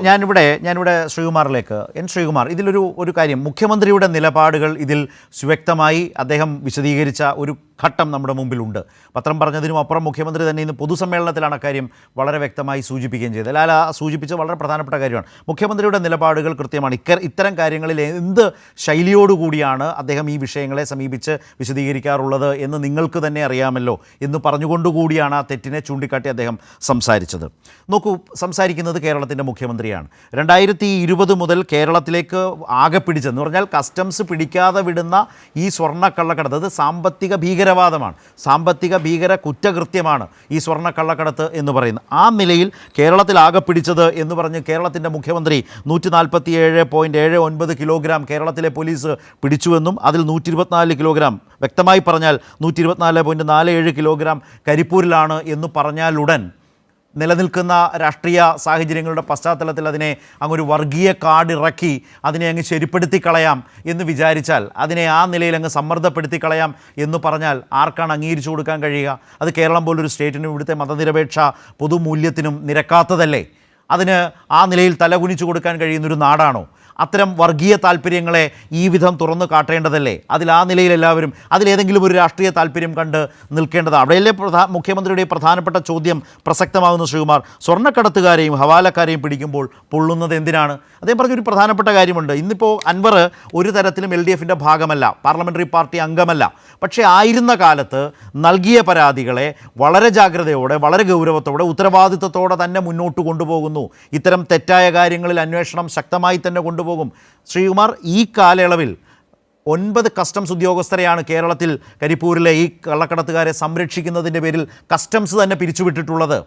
ഞാനിവിടെ ശ്രീകുമാറിലേക്ക് ശ്രീകുമാർ, ഇതിലൊരു കാര്യം, മുഖ്യമന്ത്രിയുടെ നിലപാടുകൾ ഇതിൽ സുവ്യക്തമായി അദ്ദേഹം വിശദീകരിച്ച ഒരു ഘട്ടം നമ്മുടെ മുമ്പിലുണ്ട്. പത്രം പറഞ്ഞതിനും അപ്പുറം മുഖ്യമന്ത്രി തന്നെ ഇന്ന് പൊതുസമ്മേളനത്തിലാണ് അക്കാര്യം വളരെ വ്യക്തമായി സൂചിപ്പിക്കുകയും ചെയ്തത്. അല്ല, സൂചിപ്പിച്ച വളരെ പ്രധാനപ്പെട്ട കാര്യമാണ്. മുഖ്യമന്ത്രിയുടെ നിലപാടുകൾ കൃത്യമാണ്. ഇത്തരം കാര്യങ്ങളിൽ എന്ത് ശൈലിയോടുകൂടിയാണ് അദ്ദേഹം ഈ വിഷയങ്ങളെ സമീപിച്ച് വിശദീകരിക്കാറുള്ളത് എന്ന് നിങ്ങൾക്ക് തന്നെ അറിയാമല്ലോ എന്ന് പറഞ്ഞുകൊണ്ടുകൂടിയാണ് ആ തെറ്റിനെ ചൂണ്ടിക്കാട്ടി അദ്ദേഹം സംസാരിച്ചത്. നോക്കൂ, സംസാരിക്കുന്നത് കേരളത്തിൻ്റെ മുഖ്യമന്ത്രിയാണ്. 2020 മുതൽ കേരളത്തിലേക്ക് ആകെ പിടിച്ചെന്ന് പറഞ്ഞാൽ കസ്റ്റംസ് പിടിക്കാതെ വിടുന്ന ഈ സ്വർണ്ണക്കള്ളക്കടത്ത്, അത് സാമ്പത്തിക ഭീകരവാദമാണ്, സാമ്പത്തിക ഭീകര കുറ്റകൃത്യമാണ് ഈ സ്വർണ്ണക്കള്ളക്കടത്ത് എന്ന് പറയുന്നത്. ആ നിലയിൽ കേരളത്തിൽ ആകെ പിടിച്ചത് എന്ന് പറഞ്ഞ് കേരളത്തിൻ്റെ മുഖ്യമന്ത്രി 147.79 കിലോഗ്രാം കേരളത്തിലെ പോലീസ് പിടിച്ചുവെന്നും അതിൽ 124 കിലോഗ്രാം, വ്യക്തമായി പറഞ്ഞാൽ 124.47 കിലോഗ്രാം കരിപ്പൂരിലാണ് എന്ന് പറഞ്ഞാലുടൻ നിലനിൽക്കുന്ന രാഷ്ട്രീയ സാഹചര്യങ്ങളുടെ പശ്ചാത്തലത്തിൽ അതിനെ അങ്ങൊരു വർഗീയ കാർഡ് ഇറക്കി അതിനെ അങ്ങ് ശരിപ്പെടുത്തി കളയാം എന്ന് വിചാരിച്ചാൽ, അതിനെ ആ നിലയിൽ അങ്ങ് സമ്മർദ്ദപ്പെടുത്തി കളയാം എന്ന് പറഞ്ഞാൽ ആർക്കാണ് അംഗീകരിച്ചു കൊടുക്കാൻ കഴിയുക? അത് കേരളം പോലൊരു സ്റ്റേറ്റിനും ഇവിടുത്തെ മതനിരപേക്ഷ പൊതുമൂല്യത്തിനും നിരക്കാത്തതല്ലേ? അതിന് ആ നിലയിൽ തലകുനിച്ചു കൊടുക്കാൻ കഴിയുന്നൊരു നാടാണോ? അത്തരം വർഗീയ താല്പര്യങ്ങളെ ഈ വിധം തുറന്നു കാട്ടേണ്ടതല്ലേ? ആ നിലയിൽ എല്ലാവരും അതിലേതെങ്കിലും ഒരു രാഷ്ട്രീയ താല്പര്യം കണ്ട് നിൽക്കേണ്ടതാണ്. അവിടെയല്ലേ മുഖ്യമന്ത്രിയുടെ പ്രധാനപ്പെട്ട ചോദ്യം പ്രസക്തമാകുന്ന ശ്രീകുമാർ. സ്വർണ്ണക്കടത്തുകാരെയും ഹവാലക്കാരെയും പിടിക്കുമ്പോൾ പൊള്ളുന്നത് എന്തിനാണ്? അദ്ദേഹം പറഞ്ഞൊരു പ്രധാനപ്പെട്ട കാര്യമുണ്ട്. ഇന്നിപ്പോൾ അൻവർ ഒരു തരത്തിലും LDFൻ്റെ ഭാഗമല്ല, പാർലമെൻ്ററി പാർട്ടി അംഗമല്ല. പക്ഷേ ആയിരുന്ന കാലത്ത് നൽകിയ പരാതികളെ വളരെ ജാഗ്രതയോടെ, വളരെ ഗൗരവത്തോടെ, ഉത്തരവാദിത്വത്തോടെ തന്നെ മുന്നോട്ട് കൊണ്ടുപോകുന്നു. ഇത്തരം തെറ്റായ കാര്യങ്ങളിൽ അന്വേഷണം ശക്തമായി തന്നെ കൊണ്ടുപോകും. ശ്രീകുമാർ, ഈ കാലയളവിൽ 9 കസ്റ്റംസ് ഉദ്യോഗസ്ഥരെയാണ് കേരളത്തിൽ കരിപ്പൂരിലെ ഈ കള്ളക്കടത്തുകാരെ സംരക്ഷിക്കുന്നതിൻ്റെ പേരിൽ കസ്റ്റംസ് തന്നെ പിരിച്ചുവിട്ടിട്ടുള്ളത്.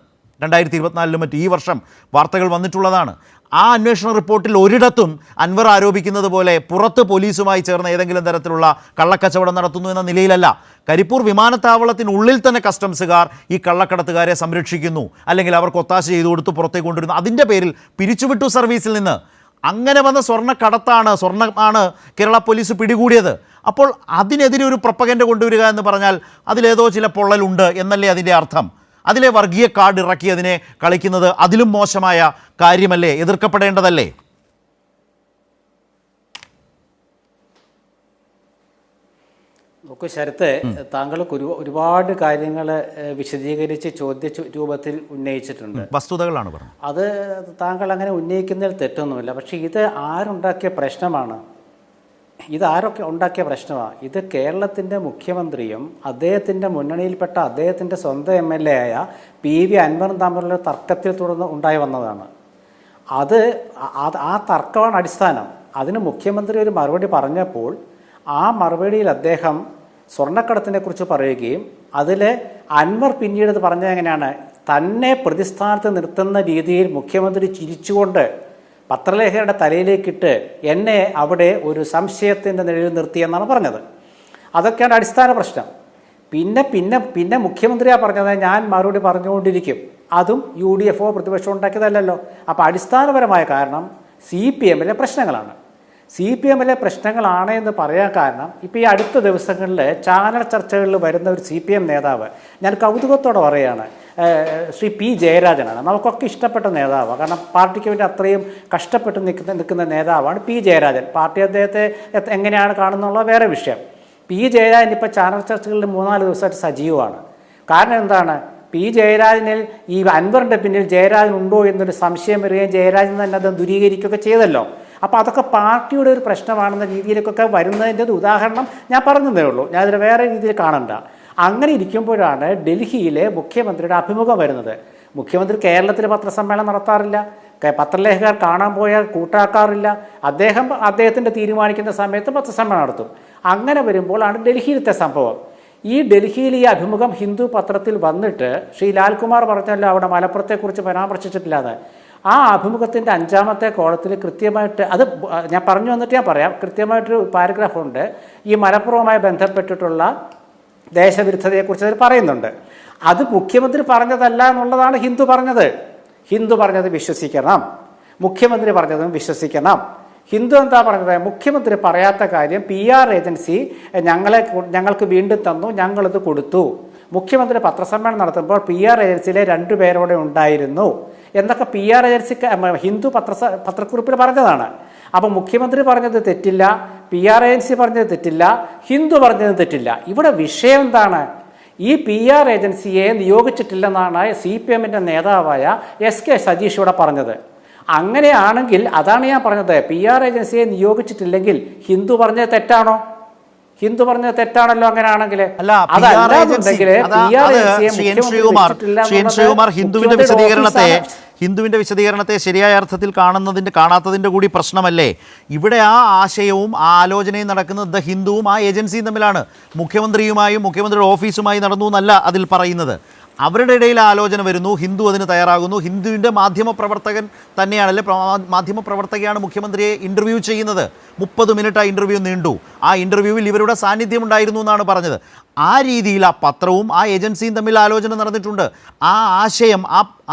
2024 മറ്റ് ഈ വർഷം വാർത്തകൾ വന്നിട്ടുള്ളതാണ്. ആ അന്വേഷണ റിപ്പോർട്ടിൽ ഒരിടത്തും അൻവർ ആരോപിക്കുന്നത് പോലെ പുറത്ത് പോലീസുമായി ചേർന്ന് ഏതെങ്കിലും തരത്തിലുള്ള കള്ളക്കച്ചവടം നടത്തുന്നു എന്ന നിലയിലല്ല. കരിപ്പൂർ വിമാനത്താവളത്തിനുള്ളിൽ തന്നെ കസ്റ്റംസുകാർ ഈ കള്ളക്കടത്തുകാരെ സംരക്ഷിക്കുന്നു, അല്ലെങ്കിൽ അവർക്ക് ഒത്താശ ചെയ്തു കൊടുത്ത് പുറത്തേക്ക് കൊണ്ടുവരുന്നു. അതിൻ്റെ പേരിൽ പിരിച്ചുവിട്ടു സർവീസിൽ നിന്ന്. അങ്ങനെ വന്ന സ്വർണ്ണമാണ് കേരള പോലീസ് പിടികൂടിയത്. അപ്പോൾ അതിനെതിരെ ഒരു പ്രൊപ്പഗൻഡ കൊണ്ടുവരിക എന്ന് പറഞ്ഞാൽ അതിലേതോ ചില പൊള്ളലുണ്ട് എന്നല്ലേ അതിൻ്റെ അർത്ഥം? അതിലെ വർഗീയ കാർഡ് ഇറക്കി അതിനെ കളിക്കുന്നത് അതിലും മോശമായ കാര്യമല്ലേ? എതിർക്കപ്പെടേണ്ടതല്ലേ? നോക്കൂ ശരത്ത്, താങ്കൾക്ക് ഒരുപാട് കാര്യങ്ങൾ വിശദീകരിച്ച് ചോദ്യ രൂപത്തിൽ ഉന്നയിച്ചിട്ടുണ്ട്. വസ്തുതകളാണ് പറഞ്ഞത്. അത് താങ്കൾ അങ്ങനെ ഉന്നയിക്കുന്നതിൽ തെറ്റൊന്നുമില്ല. പക്ഷേ ഇത് ആരുണ്ടാക്കിയ പ്രശ്നമാണ്? ഇതാരൊക്കെ ഉണ്ടാക്കിയ പ്രശ്നമാണ്? ഇത് കേരളത്തിൻ്റെ മുഖ്യമന്ത്രിയും അദ്ദേഹത്തിൻ്റെ മുന്നണിയിൽപ്പെട്ട അദ്ദേഹത്തിൻ്റെ സ്വന്തം MLA ആയ PV അൻവറും തമ്മിലുള്ള തർക്കത്തിൽ തുടർന്ന് ഉണ്ടായി വന്നതാണ്. ആ തർക്കമാണ് അടിസ്ഥാനം. അതിന് മുഖ്യമന്ത്രി ഒരു മറുപടി പറഞ്ഞപ്പോൾ ആ മറുപടിയിൽ അദ്ദേഹം സ്വർണ്ണക്കടത്തിനെ കുറിച്ച് പറയുകയും അതിൽ അൻവർ പിന്നീട് പറഞ്ഞത് എങ്ങനെയാണ്, തന്നെ പ്രതിസ്ഥാനത്ത് നിർത്തുന്ന രീതിയിൽ മുഖ്യമന്ത്രി ചിരിച്ചുകൊണ്ട് പത്രലേഖകരുടെ തലയിലേക്കിട്ട് എന്നെ അവിടെ ഒരു സംശയത്തിൻ്റെ നിഴലിൽ നിർത്തിയെന്നാണ് പറഞ്ഞത്. അതൊക്കെയാണ് അടിസ്ഥാന പ്രശ്നം. പിന്നെ മുഖ്യമന്ത്രിയാണ് പറഞ്ഞത്, ഞാൻ മറുപടി പറഞ്ഞുകൊണ്ടിരിക്കും. അതും UDF പ്രതിപക്ഷം ഉണ്ടാക്കിയതല്ലല്ലോ. അപ്പോൾ അടിസ്ഥാനപരമായ കാരണം CPMലെ പ്രശ്നങ്ങളാണ്. CPMലെ പ്രശ്നങ്ങളാണ് എന്ന് പറയാൻ കാരണം ഇപ്പോൾ ഈ അടുത്ത ദിവസങ്ങളിൽ ചാനൽ ചർച്ചകളിൽ വരുന്ന ഒരു CPM നേതാവ്, ഞാൻ കൗതുകത്തോടെ പറയുകയാണ്, ശ്രീ P ജയരാജനാണ്. നമുക്കൊക്കെ ഇഷ്ടപ്പെട്ട നേതാവാണ്. കാരണം പാർട്ടിക്ക് വേണ്ടി അത്രയും കഷ്ടപ്പെട്ട് നിൽക്കുന്ന നേതാവാണ് P ജയരാജൻ. പാർട്ടി അദ്ദേഹത്തെ എങ്ങനെയാണ് കാണുന്നുള്ള വേറെ വിഷയം. P ജയരാജൻ ഇപ്പോൾ ചാനൽ ചർച്ചകളിൽ 3-4 ദിവസമായിട്ട് സജീവമാണ്. കാരണം എന്താണ്? P ജയരാജനിൽ ഈ അൻവറിൻ്റെ പിന്നിൽ ജയരാജൻ ഉണ്ടോ എന്നൊരു സംശയം വരികയും ജയരാജൻ തന്നെ അത് ദൂരീകരിക്കുകയൊക്കെ ചെയ്തല്ലോ. അപ്പോൾ അതൊക്കെ പാർട്ടിയുടെ ഒരു പ്രശ്നമാണെന്ന രീതിയിലേക്കൊക്കെ വരുന്നതിൻ്റെ ഒരു ഉദാഹരണം ഞാൻ പറഞ്ഞതേ ഉള്ളൂ. ഞാനതിൽ വേറെ രീതിയിൽ കാണണ്ട. അങ്ങനെ ഇരിക്കുമ്പോഴാണ് ഡൽഹിയിലെ മുഖ്യമന്ത്രിയുടെ അഭിമുഖം വരുന്നത്. മുഖ്യമന്ത്രി കേരളത്തിൽ പത്രസമ്മേളനം നടത്താറില്ല, പത്രലേഖകർ കാണാൻ പോയാൽ കൂട്ടാക്കാറില്ല. അദ്ദേഹത്തിൻ്റെ തീരുമാനിക്കുന്ന സമയത്ത് പത്രസമ്മേളനം നടത്തും. അങ്ങനെ വരുമ്പോഴാണ് ഡൽഹിയിലത്തെ സംഭവം. ഈ ഡൽഹിയിൽ ഈ അഭിമുഖം ഹിന്ദു പത്രത്തിൽ വന്നിട്ട് ശ്രീ ലാൽകുമാർ പറഞ്ഞല്ലോ അവിടെ മലപ്പുറത്തെക്കുറിച്ച് പരാമർശിച്ചിട്ടില്ലാതെ. ആ അഭിമുഖത്തിൻ്റെ 5ാമത്തെ കോളത്തിൽ കൃത്യമായിട്ട്, അത് ഞാൻ പറഞ്ഞു വന്നിട്ട് ഞാൻ പറയാം, കൃത്യമായിട്ടൊരു പാരഗ്രാഫുണ്ട് ഈ മലപ്പുറവുമായി ബന്ധപ്പെട്ടിട്ടുള്ള ദേശവിരുദ്ധതയെക്കുറിച്ച് അതിൽ പറയുന്നുണ്ട്. അത് മുഖ്യമന്ത്രി പറഞ്ഞതല്ല എന്നുള്ളതാണ് ഹിന്ദു പറഞ്ഞത് വിശ്വസിക്കണം, മുഖ്യമന്ത്രി പറഞ്ഞതും വിശ്വസിക്കണം. ഹിന്ദു എന്താ പറഞ്ഞത്? മുഖ്യമന്ത്രി പറയാത്ത കാര്യം PR ഏജൻസി ഞങ്ങൾക്ക് വീണ്ടും തന്നു, ഞങ്ങളത് കൊടുത്തു. മുഖ്യമന്ത്രി പത്രസമ്മേളനം നടത്തുമ്പോൾ PR ഏജൻസിയിലെ 2 പേരോടെ ഉണ്ടായിരുന്നു എന്നൊക്കെ PR ഏജൻസി ഹിന്ദു പത്രക്കുറിപ്പിൽ പറഞ്ഞതാണ്. അപ്പോൾ മുഖ്യമന്ത്രി പറഞ്ഞത് തെറ്റില്ല, PR ഏജൻസി പറഞ്ഞത് തെറ്റില്ല, ഹിന്ദു പറഞ്ഞത് തെറ്റില്ല. ഇവിടെ വിഷയം എന്താണ്? ഈ PR ഏജൻസിയെ നിയോഗിച്ചിട്ടില്ലെന്നാണ് CPM-ന്റെ നേതാവായ SK സതീഷ് ഇവിടെ പറഞ്ഞത്. അങ്ങനെയാണെങ്കിൽ അതാണ് ഞാൻ പറഞ്ഞത്, PR ഏജൻസിയെ നിയോഗിച്ചിട്ടില്ലെങ്കിൽ ഹിന്ദു പറഞ്ഞത് തെറ്റാണോ? ഹിന്ദു പറഞ്ഞത് തെറ്റാണല്ലോ. അങ്ങനെയാണെങ്കിൽ ഹിന്ദുവിന്റെ വിശദീകരണത്തെ ശരിയായ അർത്ഥത്തിൽ കാണാത്തതിന്റെ കൂടി പ്രശ്നമല്ലേ ഇവിടെ? ആ ആശയവും ആ ആലോചനയും നടക്കുന്നത് ഹിന്ദുവും ആ ഏജൻസിയും തമ്മിലാണ്. മുഖ്യമന്ത്രിയുമായും മുഖ്യമന്ത്രിയുടെ ഓഫീസുമായി നടന്നു എന്നല്ല അതിൽ പറയുന്നത്. അവരുടെ ഇടയിൽ ആലോചന വരുന്നു, ഹിന്ദു അതിന് തയ്യാറാകുന്നു. ഹിന്ദുവിൻ്റെ മാധ്യമപ്രവർത്തകൻ തന്നെയാണല്ലേ, മാധ്യമപ്രവർത്തകയാണ് മുഖ്യമന്ത്രിയെ ഇൻ്റർവ്യൂ ചെയ്യുന്നത്. 30 മിനിറ്റ് ആ ഇൻ്റർവ്യൂ നീണ്ടു. ആ ഇൻ്റർവ്യൂവിൽ ഇവരുടെ സാന്നിധ്യം ഉണ്ടായിരുന്നു എന്നാണ് പറഞ്ഞത്. ആ രീതിയിൽ ആ പത്രവും ആ ഏജൻസിയും തമ്മിൽ ആലോചന നടന്നിട്ടുണ്ട്. ആ ആശയം,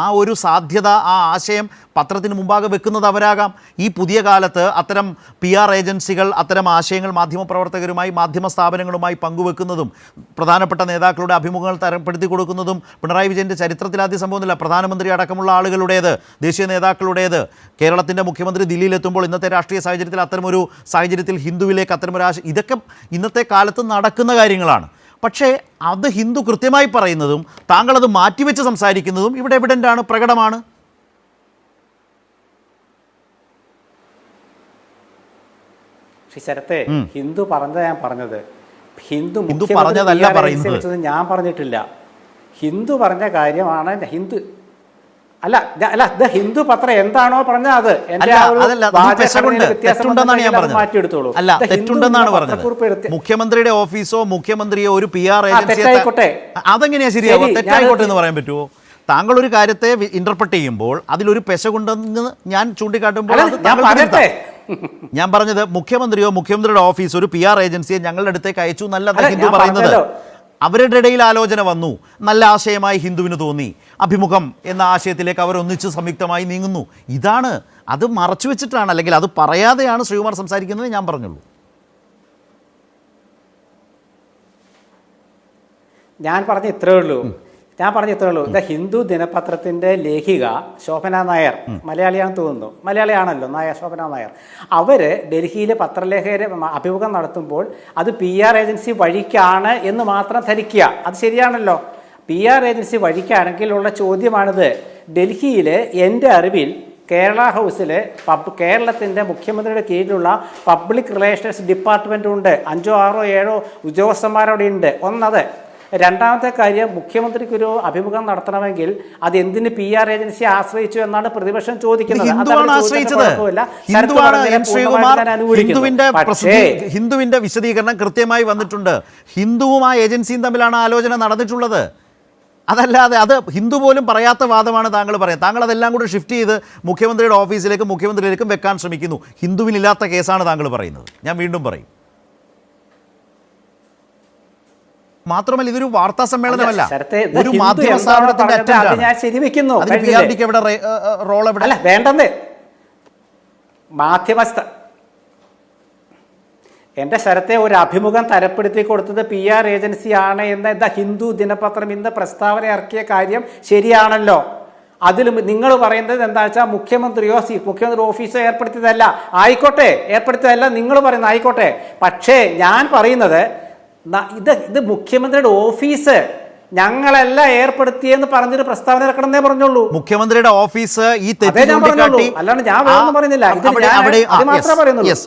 ആ ഒരു സാധ്യത, ആ ആശയം പത്രത്തിന് മുമ്പാകെ വെക്കുന്നത് അവരാകാം. ഈ പുതിയ കാലത്ത് അത്തരം PR ഏജൻസികൾ അത്തരം ആശയങ്ങൾ മാധ്യമപ്രവർത്തകരുമായി മാധ്യമ സ്ഥാപനങ്ങളുമായി പങ്കുവെക്കുന്നതും പ്രധാനപ്പെട്ട നേതാക്കളുടെ അഭിമുഖങ്ങൾ തരപ്പെടുത്തി കൊടുക്കുന്നതും പിണറായി വിജയൻ്റെ ചരിത്രത്തിലാദ്യ സംഭവമൊന്നുമില്ല. പ്രധാനമന്ത്രി അടക്കമുള്ള ആളുകളുടേത്, ദേശീയ നേതാക്കളുടേത്. കേരളത്തിൻ്റെ മുഖ്യമന്ത്രി ദില്ലിയിലെത്തുമ്പോൾ ഇന്നത്തെ രാഷ്ട്രീയ സാഹചര്യത്തിൽ അത്തരമൊരു സാഹചര്യത്തിൽ ഹിന്ദുവിലേക്ക് അത്തരമൊരു ഇതൊക്കെ ഇന്നത്തെ കാലത്ത് നടക്കുന്ന കാര്യങ്ങളാണ്. പക്ഷേ അത് ഹിന്ദു കൃത്യമായി പറയുന്നതും താങ്കളത് മാറ്റിവെച്ച് സംസാരിക്കുന്നതും ഇവിടെ എവിഡൻ്റാണ്, പ്രകടമാണ്. ശരത്തെ, ഹിന്ദു പറഞ്ഞതാ ഞാൻ പറഞ്ഞത്. ഹിന്ദു പറഞ്ഞതല്ല പറയുന്നത്, ഞാൻ പറഞ്ഞിട്ടില്ല. ഹിന്ദു പറഞ്ഞ കാര്യമാണ്. ഹിന്ദു പത്രം എന്താണോ പറഞ്ഞത് അത് തെറ്റുണ്ടെന്നാണ് ഞാൻ പറഞ്ഞത്. അല്ല, തെറ്റുണ്ടെന്നാണ് പറഞ്ഞത്. മുഖ്യമന്ത്രിയുടെ ഓഫീസോ മുഖ്യമന്ത്രിയോ ഒരു PR ഏജൻസിയെ അതെങ്ങനെയാ ശരിയാവുക? തെറ്റായിക്കോട്ടെ എന്ന് പറയാൻ പറ്റുമോ? താങ്കൾ ഒരു കാര്യത്തെ ഇന്റർപ്രറ്റ് ചെയ്യുമ്പോൾ അതിലൊരു പെശകുണ്ടെന്ന് ഞാൻ ചൂണ്ടിക്കാട്ടുമ്പോൾ ഞാൻ പറഞ്ഞത് മുഖ്യമന്ത്രിയോ മുഖ്യമന്ത്രിയുടെ ഓഫീസോ ഒരു PR ഏജൻസിയെ ഞങ്ങളുടെ അടുത്തേക്ക് അയച്ചു എന്നല്ല ഹിന്ദു പറയുന്നത്. അവരുടെ ഇടയിൽ ആലോചന വന്നു, നല്ല ആശയമായി ഹിന്ദുവിന് തോന്നി, അഭിമുഖം എന്ന ആശയത്തിലേക്ക് അവർ ഒന്നിച്ച് സംയുക്തമായി നീങ്ങുന്നു. ഇതാണ്, അത് മറച്ചു വെച്ചിട്ടാണ്, അല്ലെങ്കിൽ അത് പറയാതെയാണ് ശ്രീകുമാർ സംസാരിക്കുന്നത് ഞാൻ പറഞ്ഞുള്ളൂ. ഞാൻ പറഞ്ഞ ഇത്രയേ ഉള്ളൂ. ഹിന്ദു ദിനപത്രത്തിൻ്റെ ലേഖിക ശോഭന നായർ, മലയാളിയാണെന്ന് തോന്നുന്നു, മലയാളിയാണല്ലോ ശോഭന നായർ, അവർ ഡൽഹിയിലെ പത്രലേഖകരെ അഭിമുഖം നടത്തുമ്പോൾ അത് PR ഏജൻസി വഴിക്കാണ് എന്ന് മാത്രം ധരിക്കുക. അത് ശരിയാണല്ലോ. PR ഏജൻസി വഴിക്കാണെങ്കിൽ ഉള്ള ചോദ്യമാണിത്. ഡൽഹിയിൽ എൻ്റെ അറിവിൽ കേരള ഹൗസിൽ കേരളത്തിൻ്റെ മുഖ്യമന്ത്രിയുടെ കീഴിലുള്ള പബ്ലിക് റിലേഷൻസ് ഡിപ്പാർട്ട്മെൻ്റ് ഉണ്ട്. 5, 6, 7 ഉദ്യോഗസ്ഥന്മാരവിടെ ഉണ്ട്. ഒന്നത്. രണ്ടാമത്തെ കാര്യം, മുഖ്യമന്ത്രിക്കൊരു അഭിമുഖം നടത്തണമെങ്കിൽ അത് എന്തിന് PR ഏജൻസിയെ ആശ്രയിച്ചു എന്നാണ് പ്രതിപക്ഷം ചോദിക്കുന്നത്. ഹിന്ദുവിന്റെ വിശദീകരണം കൃത്യമായി വന്നിട്ടുണ്ട്. ഹിന്ദുവും ആ ഏജൻസിയും തമ്മിലാണ് ആലോചന നടന്നിട്ടുള്ളത്. അതല്ലാതെ അത് ഹിന്ദു പോലും പറയാത്ത വാദമാണ് താങ്കൾ പറയുന്നത്. താങ്കൾ അതെല്ലാം കൂടെ ഷിഫ്റ്റ് ചെയ്ത് മുഖ്യമന്ത്രിയുടെ ഓഫീസിലേക്കും മുഖ്യമന്ത്രിയിലേക്കും വെക്കാൻ ശ്രമിക്കുന്നു. ഹിന്ദുവിനില്ലാത്ത കേസാണ് താങ്കൾ പറയുന്നത്. ഞാൻ വീണ്ടും പറയും. മാത്രമല്ല, ഇതൊരു വാർത്താ സമ്മേളനമല്ല, ഒരു മാധ്യമ സ്ഥാപനത്തിന്റെ റോൾ എവിടെ? വേണ്ടെന്ന് എൻ്റെ ശരത്തെ ഒരു അഭിമുഖം തരപ്പെടുത്തി കൊടുത്തത് PR ഏജൻസിയാണ് എന്ന് ഹിന്ദു ദിനപത്രം ഇന്ന് പ്രസ്താവന ഇറക്കിയ കാര്യം ശരിയാണല്ലോ. അതിൽ നിങ്ങൾ പറയുന്നത് എന്താ വെച്ചാൽ മുഖ്യമന്ത്രി ഓഫീസോ ഏർപ്പെടുത്തിയതല്ല. ആയിക്കോട്ടെ, ഏർപ്പെടുത്തിയതല്ല നിങ്ങൾ പറയുന്നത്, ആയിക്കോട്ടെ. പക്ഷേ ഞാൻ പറയുന്നത് ഇത് മുഖ്യമന്ത്രിയുടെ ഓഫീസ് ഞങ്ങളെല്ലാം ഏർപ്പെടുത്തിയെന്ന് പറഞ്ഞൊരു പ്രസ്താവന ഇറക്കണമെന്നേ പറഞ്ഞുള്ളൂ. മുഖ്യമന്ത്രിയുടെ ഓഫീസ് ഈ അല്ലാണ്ട് ഞാൻ വേറൊന്നും പറയുന്നില്ല. ഇത് മാത്രമേ പറയുന്നുള്ളൂ.